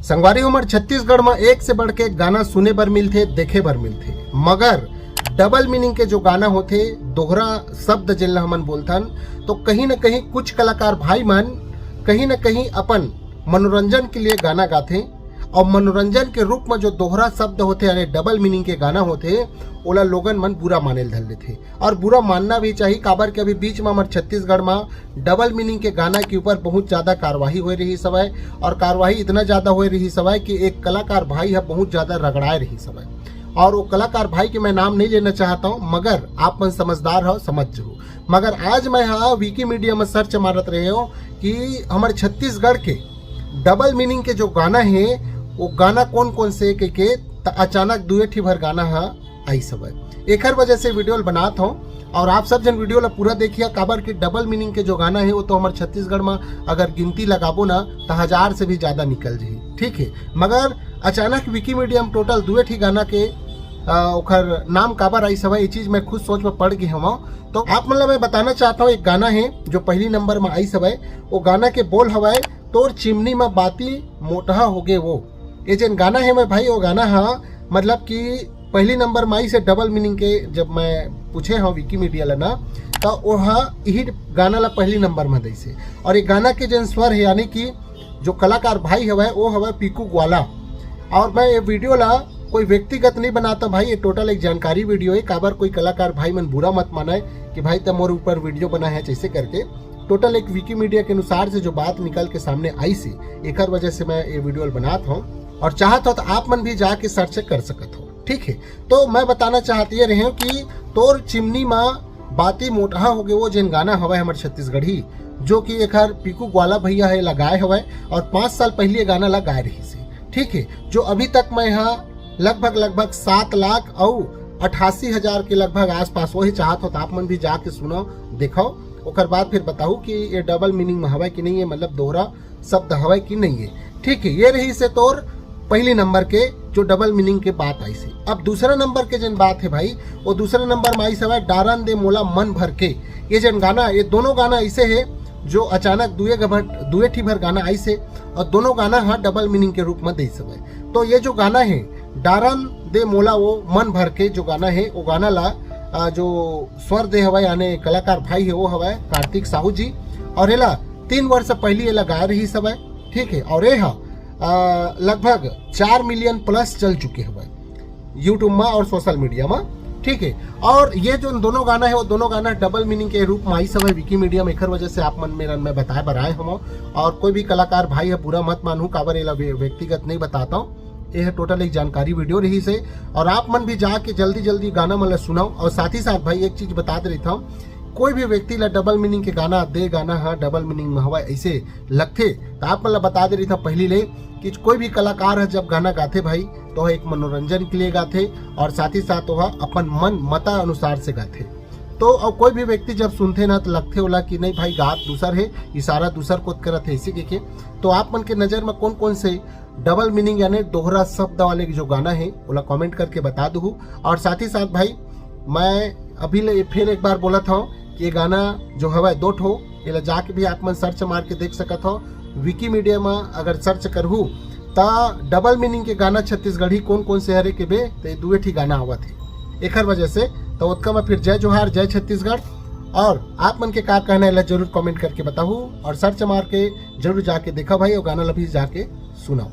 संगवारी हमर छत्तीसगढ़ में एक से बढ़ के गाना सुने बर मिलते, देखे बर मिलते, मगर डबल मीनिंग के जो गाना होते, दोहरा शब्द जिन हमन बोलथन, तो कहीं न कहीं कुछ कलाकार भाई मन कहीं न कहीं अपन मनोरंजन के लिए गाना गाथे और मनोरंजन के रूप में जो दोहरा शब्द होते यानी डबल मीनिंग के गाना होते ओला लोगन मन बुरा माने धर लेथे और बुरा मानना भी चाहिए। काबर के अभी बीच में हमारे छत्तीसगढ़ में डबल मीनिंग के गाना के ऊपर बहुत ज़्यादा कार्रवाई हो रही समय और कार्रवाई इतना ज़्यादा हो रही समय कि एक कलाकार भाई है बहुत ज़्यादा रगड़ाए रही समय और वो कलाकार भाई के मैं नाम नहीं लेना चाहता हूँ, मगर आप मन समझदार हो, समझ हो। मगर आज मैं हाँ विकीमीडिया में सर्च मारत रहे हो कि हमारे छत्तीसगढ़ के डबल मीनिंग के जो गाना है वो गाना कौन कौन से के अचानक दुए ठी भर गाना है आई सब एक वजह से वीडियो बनाता हूँ और आप सब जन वीडियो ला पूरा देखिए। काबर की डबल मीनिंग के जो गाना है वो तो हमारे छत्तीसगढ़ में अगर गिनती लगाबो ना तो 1000 से भी ज़्यादा निकल जाए, ठीक है। मगर अचानक विकीमीडिया में टोटल दुए ठी गाना के ओखर नाम काबर आई सब ये चीज़ मैं खुद सोच में पड़ गई हूँ। तो आप मतलब मैं बताना चाहता हूँ एक गाना है जो पहली नंबर में आई सब वो गाना के बोल हवाए तोर चिमनी में बाती मोटहा हो गए वो। ये जन गाना है मैं भाई वो गाना हाँ मतलब कि पहली नंबर में आई से डबल मीनिंग के जब मैं पूछे हाँ विकीमीडिया ला ना तो वहाँ यही गाना ला पहली नंबर में दी से। और ये गाना के जन स्वर है यानी कि जो कलाकार भाई हवा वो हवा पीकू ग्वाला। और मैं ये वीडियो ला कोई व्यक्तिगत नहीं बनाता भाई, ये टोटल एक जानकारी वीडियो है। काबर कोई कलाकार भाई मन बुरा मत माना कि भाई तुम मोर ऊपर वीडियो बना है जैसे करके। टोटल एक विकीमीडिया के अनुसार से जो बात निकल के सामने आई सी एक वजह से मैं ये वीडियो बनाता हूँ और चाहता हो तो आप मन भी जाके सर्च कर सकते हो, ठीक है। तो मैं बताना चाहती रहे हूँ कि तोर चिमनी में बाती मोटहा हो गए वो जिन गाना हवा हमारे छत्तीसगढ़ी जो कि एक पीकू ग्वाला भैया है लगाए हवा और 5 साल पहले गाना लगाए रही से, ठीक है। जो अभी तक मैं यहाँ लगभग 7,88,000 के लगभग आसपास वही चाहत हो तो आप मन भी जाके सुनो देखो और बाद फिर बताओ कि ये डबल मीनिंग में हवा कि नहीं है, मतलब दोहरा शब्द हवा कि नहीं है, ठीक है। ये रही से तोर पहली नंबर के जो डबल मीनिंग के बात आई से। अब दूसरा नंबर के जन बात है भाई वो दूसरा नंबर में आई सब है डारन दे मोला मन भर के। ये जन गाना ये दोनों गाना ऐसे है जो अचानक दुए ठी भर गाना आई से और दोनों गाना हाँ डबल मीनिंग के रूप में दे सब है। तो ये जो गाना है डारन दे मोला वो मन भर के जो गाना है वो गाना ला जो स्वर दे हवा यानी कलाकार भाई है वो हवा कार्तिक साहू जी और एला 3 वर्ष पहले ये लगा रही सब है, ठीक है। और ये लगभग 4 मिलियन प्लस चल चुके हुए यूट्यूब में और सोशल मीडिया में, ठीक है। और ये जो दोनों गाना है वो दोनों गाना डबल मीनिंग के रूप में आई सब है विकीमीडिया में एक वजह से आप मन में बताए बनाए हम। और कोई भी कलाकार भाई है पूरा मत मानू, काबर ये व्यक्तिगत नहीं बताता हूँ, ये है टोटल एक जानकारी वीडियो रही से। और आप मन भी जाके जल्दी जल्दी गाना मतलब सुनाओ। और साथ ही साथ भाई एक चीज बता दे रहा हूँ, कोई भी व्यक्ति ला डबल मीनिंग के गाना दे गाना हाँ डबल मीनिंग में हवा ऐसे लगते तो आप मतलब बता दे रही था पहली ले कि कोई भी कलाकार है जब गाना गाते भाई तो एक मनोरंजन के लिए गाते और साथ ही साथ वह अपन मन मता अनुसार से गाते। तो अब कोई भी व्यक्ति जब सुनते ना तो लगते होला कि नहीं भाई गात दूसर है इशारा दूसर को करत है इसी के। तो आप मन के नज़र में कौन कौन से डबल मीनिंग यानी दोहरा शब्द वाले जो गाना है वो कमेंट करके बता दू। और साथ ही साथ भाई मैं अभी फिर एक बार बोला था कि ये गाना जो हवा 2 ठो ये जाके भी आप मन सर्च मार के देख सकत हो विकीमीडिया में। अगर सर्च करहू तो डबल मीनिंग के गाना छत्तीसगढ़ी कौन कौन से हरे के बे तो दुए ठी गाना हुआ थे एक वजह से। तो उसका मैं फिर जय जोहार जय छत्तीसगढ़। और आप मन के का कहना है जरूर कमेंट करके बताओ और सर्च मार के जरूर जाके देखा भाई और गाना भी जाके सुनाओ।